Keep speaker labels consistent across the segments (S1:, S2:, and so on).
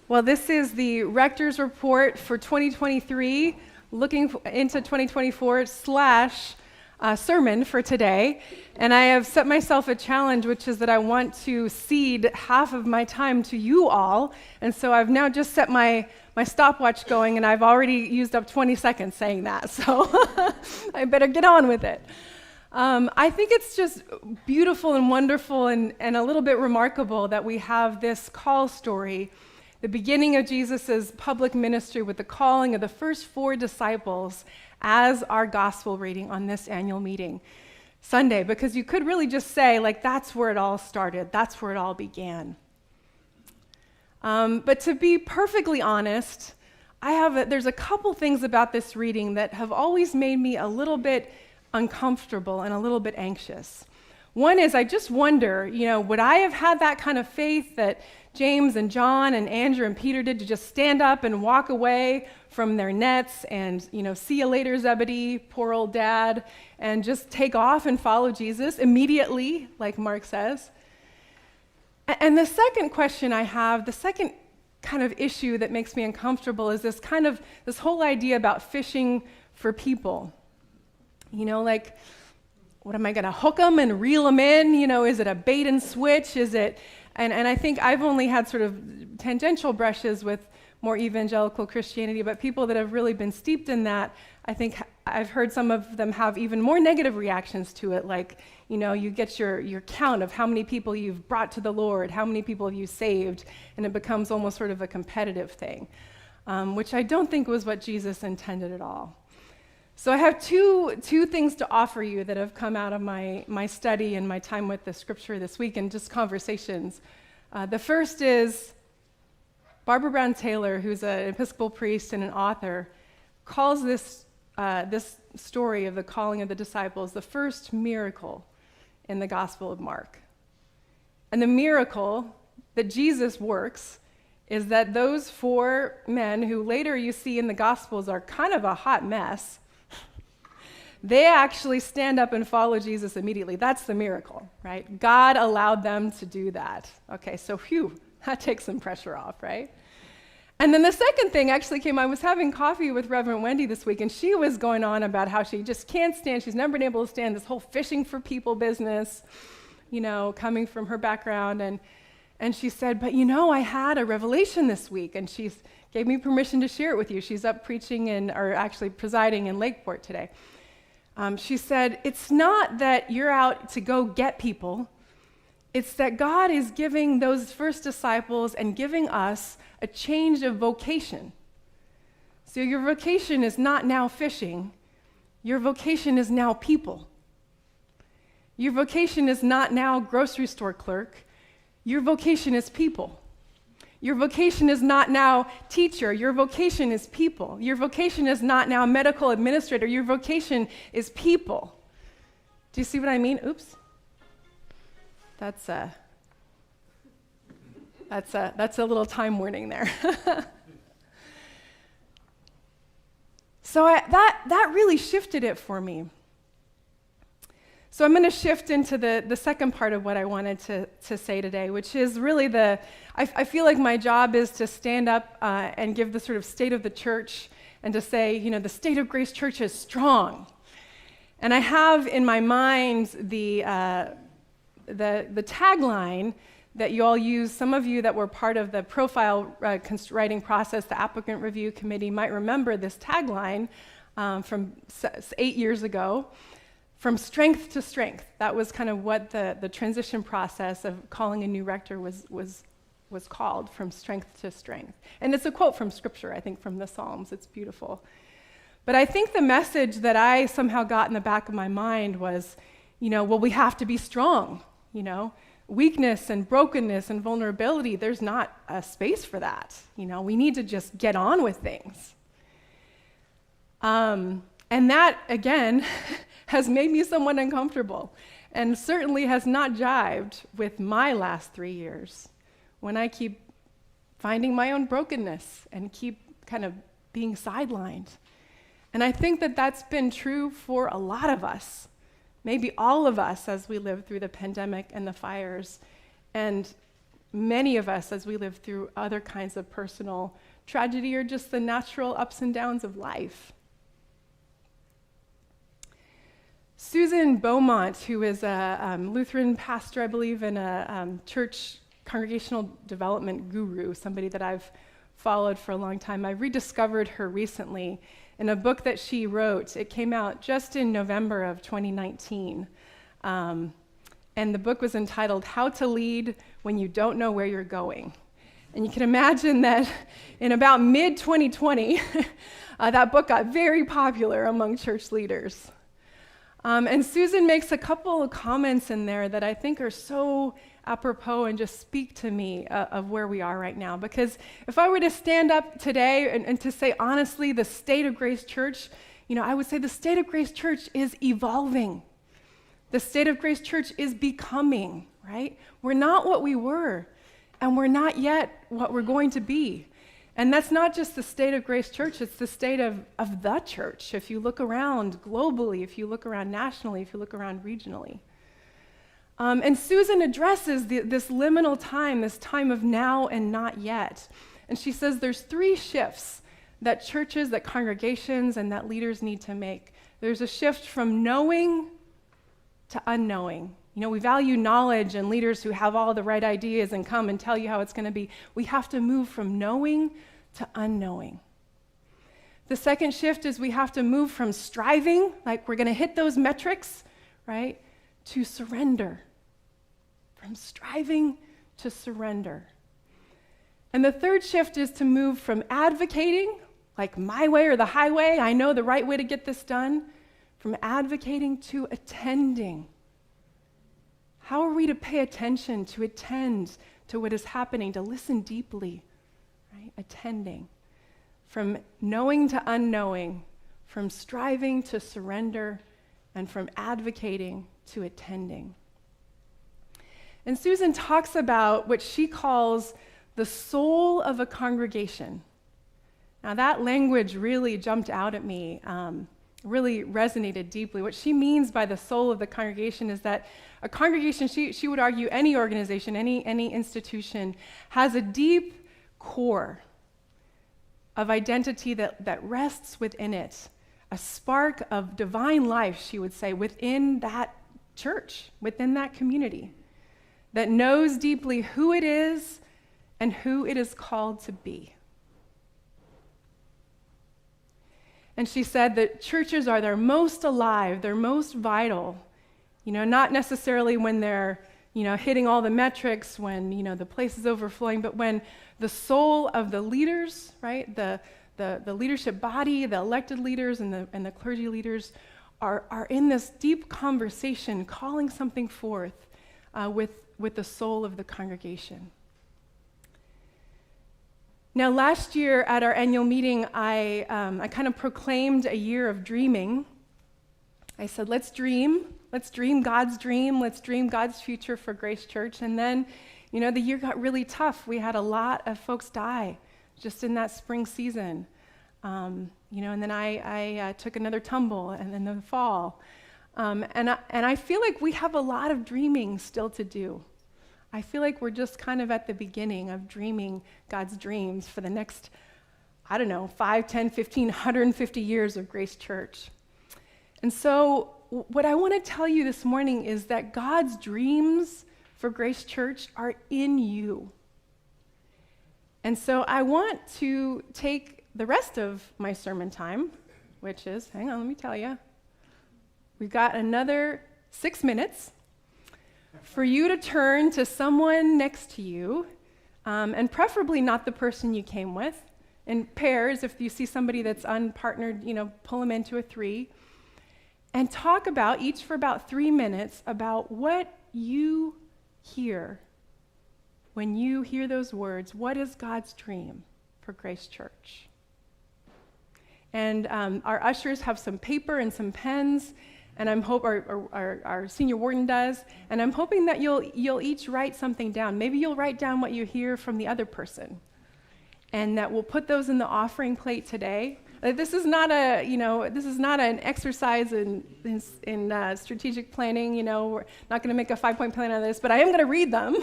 S1: Well, this is the Rector's report for 2023, looking into 2024 slash sermon for today. And I have set myself a challenge, which is that I want to cede half of my time to you all. And so I've now just set my stopwatch going, and I've already used up 20 seconds saying that. So I better get on with it. I think it's just beautiful and wonderful and a little bit remarkable that we have this call story, the beginning of Jesus' public ministry with the calling of the first 4 disciples as our gospel reading on this annual meeting Sunday, because you could really just say, like, that's where it all started, that's where it all began. But to be perfectly honest, there's a couple things about this reading that have always made me a little bit uncomfortable and a little bit anxious. One is I just wonder, would I have had that kind of faith that James and John and Andrew and Peter did, to just stand up and walk away from their nets and, see you later, Zebedee, poor old dad, and just take off and follow Jesus immediately, like Mark says? And the second question I have, the second kind of issue that makes me uncomfortable is this whole idea about fishing for people. Like, what am I going to hook them and reel them in? Is it a bait and switch? Is it? And I think I've only had sort of tangential brushes with more evangelical Christianity, but people that have really been steeped in that, I think I've heard some of them have even more negative reactions to it, like, you get your count of how many people you've brought to the Lord, how many people have you saved, and it becomes almost sort of a competitive thing, which I don't think was what Jesus intended at all. So I have two things to offer you that have come out of my study and my time with the scripture this week and just conversations. The first is Barbara Brown Taylor, who's an Episcopal priest and an author, calls this story of the calling of the disciples the first miracle in the Gospel of Mark. And the miracle that Jesus works is that those 4 men, who later you see in the Gospels are kind of a hot mess, they actually stand up and follow Jesus immediately. That's the miracle, right? God allowed them to do that. Okay, so that takes some pressure off, right? And then the second thing actually came, I was having coffee with Reverend Wendy this week, and she was going on about how she just can't stand, she's never been able to stand this whole fishing for people business, coming from her background. And she said, but I had a revelation this week, and she gave me permission to share it with you. She's up preaching or actually presiding in Lakeport today. She said, it's not that you're out to go get people. It's that God is giving those first disciples and giving us a change of vocation. So your vocation is not now fishing. Your vocation is now people. Your vocation is not now grocery store clerk. Your vocation is people. Your vocation is not now teacher. Your vocation is people. Your vocation is not now medical administrator. Your vocation is people. Do you see what I mean? Oops. That's a little time warning there. So that really shifted it for me. So I'm going to shift into the second part of what I wanted to say today, which is really I feel like my job is to stand up and give the sort of state of the church and to say, the state of Grace Church is strong. And I have in my mind the tagline that you all use. Some of you that were part of the profile writing process, the applicant review committee, might remember this tagline from 8 years ago. From strength to strength. That was kind of what the transition process of calling a new rector was called, from strength to strength. And it's a quote from Scripture, I think, from the Psalms. It's beautiful. But I think the message that I somehow got in the back of my mind was, we have to be strong. Weakness and brokenness and vulnerability, there's not a space for that. We need to just get on with things. And that, again, has made me somewhat uncomfortable, and certainly has not jived with my last 3 years, when I keep finding my own brokenness and keep kind of being sidelined. And I think that that's been true for a lot of us, maybe all of us, as we live through the pandemic and the fires. And many of us as we live through other kinds of personal tragedy or just the natural ups and downs of life. Susan Beaumont, who is a Lutheran pastor, I believe, and a church congregational development guru, somebody that I've followed for a long time, I rediscovered her recently in a book that she wrote. It came out just in November of 2019. And the book was entitled How to Lead When You Don't Know Where You're Going. And you can imagine that in about mid-2020, that book got very popular among church leaders. And Susan makes a couple of comments in there that I think are so apropos and just speak to me of where we are right now. Because if I were to stand up today and to say honestly, the state of Grace Church, I would say the state of Grace Church is evolving. The state of Grace Church is becoming, right? We're not what we were, and we're not yet what we're going to be. And that's not just the state of Grace Church, it's the state of the church. If you look around globally, if you look around nationally, if you look around regionally. And Susan addresses this liminal time, this time of now and not yet. And she says there's 3 shifts that churches, that congregations, and that leaders need to make. There's a shift from knowing to unknowing. We value knowledge and leaders who have all the right ideas and come and tell you how it's going to be. We have to move from knowing to unknowing. The second shift is we have to move from striving, like we're going to hit those metrics, right, to surrender. From striving to surrender. And the third shift is to move from advocating, like my way or the highway, I know the right way to get this done, from advocating to attending. How are we to pay attention, to attend to what is happening, to listen deeply, right? Attending. From knowing to unknowing, from striving to surrender, and from advocating to attending. And Susan talks about what she calls the soul of a congregation. Now that language really jumped out at me, really resonated deeply. What she means by the soul of the congregation is that a congregation, she would argue any organization, any institution, has a deep core of identity that rests within it, a spark of divine life, she would say, within that church, within that community, that knows deeply who it is and who it is called to be. And she said that churches are their most alive, their most vital, not necessarily when they're, hitting all the metrics, when, the place is overflowing, but when the soul of the leaders, right, the leadership body, the elected leaders and the clergy leaders are in this deep conversation, calling something forth with the soul of the congregation. Now, last year at our annual meeting, I kind of proclaimed a year of dreaming. I said, let's dream God's dream, let's dream God's future for Grace Church. And then, the year got really tough. We had a lot of folks die just in that spring season. And then I took another tumble, and then the fall. And I feel like we have a lot of dreaming still to do. I feel like we're just kind of at the beginning of dreaming God's dreams for the next, 5, 10, 15, 150 years of Grace Church. And so what I want to tell you this morning is that God's dreams for Grace Church are in you. And so I want to take the rest of my sermon time, which is, hang on, let me tell you, we've got another 6 minutes for you to turn to someone next to you, and preferably not the person you came with. In pairs, if you see somebody that's unpartnered, pull them into a 3, and talk about, each for about 3 minutes, about what you hear when you hear those words. What is God's dream for Grace Church? And our ushers have some paper and some pens, and our senior warden does, and I'm hoping that you'll each write something down. Maybe you'll write down what you hear from the other person, and that we'll put those in the offering plate today. This is not an exercise in strategic planning. We're not going to make a 5-point plan out of this, but I am going to read them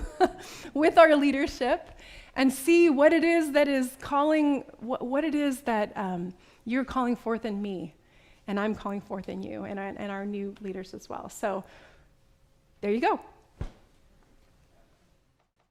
S1: with our leadership and see what it is that is calling, what it is that you're calling forth in me, and I'm calling forth in you, and our new leaders as well. So there you go.